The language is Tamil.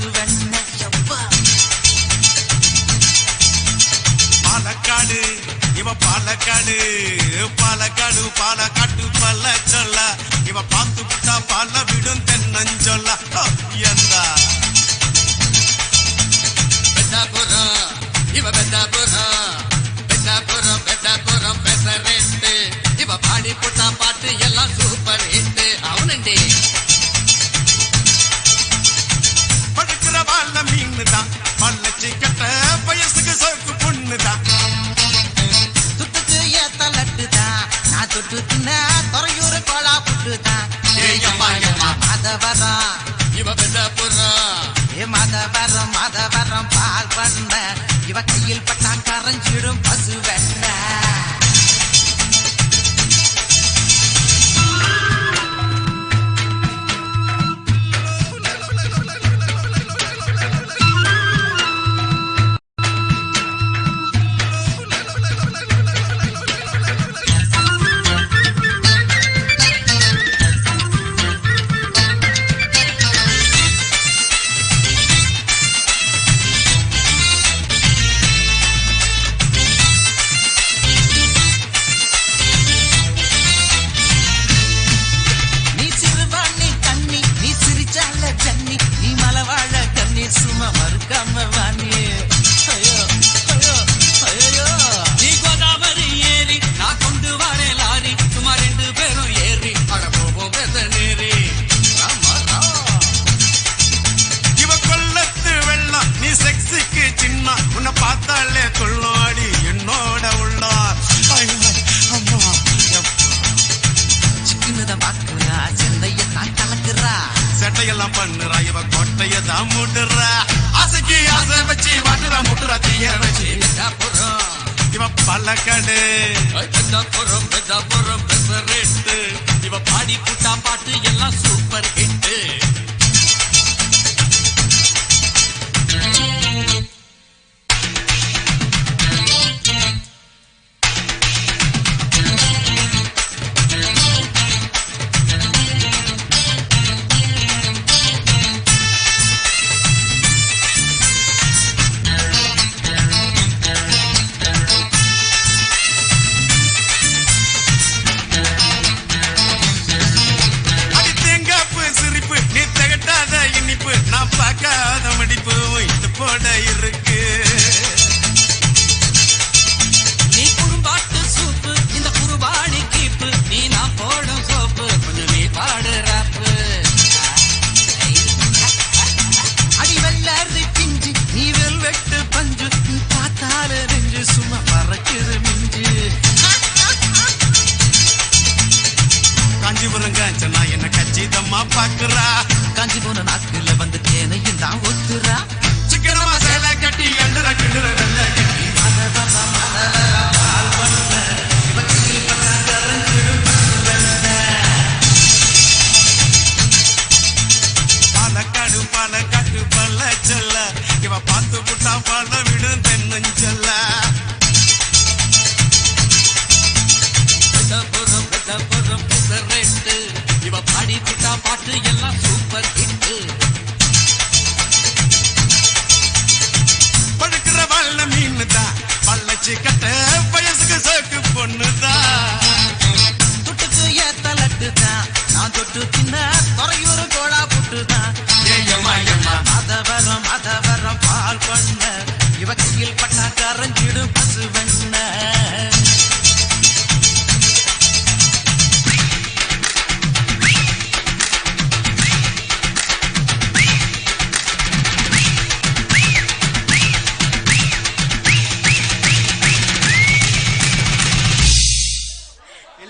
பசுவெண்ண பாலக்காடு இவ பாலக்காடு பாலக்காடு பாலக்காட்டு பல்ல சொல்ல இவ பார்த்து விட்டா பால விடும் தென்னஞ்சொல்ல எந்த பெத்தாபுரம் இவ பெத்தாபுரம் பெத்தாபுரம் பெத்தாபுரம் பெசரெட்டு இவ பாடி போட்டா பாட்டு எல்லாம் சூப்பர் ஹிட் அவனண்டி படுக்கிற பால மீன் தான் பல்லச்சி கட்ட வயசுக்கு சோக்கு பொண்ணுதான் துட்டுக்கு ஏத்த லட்டுதான் நான் தொட்டு தின்ன துறையூர் கோலா புட்டுதான் மதவரம் இவ பெத்தாபுரம் மதவரம் பால் பண்ண இவ கையில் பட்டா கரைஞ்சிடும் பசு வெண்ண சும்மா மறுக்காம வாணி ஐயோ ஐயோ ஐயோ நீ கோதாவரி ஏறி நான் கொண்டு வரேன் லாரி சும்மா 2 பேரும் ஏறி அட போவோம் பெத நேரி இவ கொல்லத்து வெள்ளம் நீ செக்ஸுக்கு சின்ன உன்னை பார்த்தாலே துள்ளாடி என்னோட உள்ளா அம்மா சிக்கனதான் பாக்குறா சென்னைய நான் கலக்குறா சட்டையெல்லாம் பண்ணுறா இவ கோட்டைய தான் முடுறா ஆசைக்கு ஆசை வச்சு வாட்டுறா முட்டுறா தீய வச்சு இவ பல்லக்காடு பெத்தாபுரம் பெசரெட்டு இவ பாடி கூட்டா பாட்டு எல்லாம் சூப்பர் ஹிட்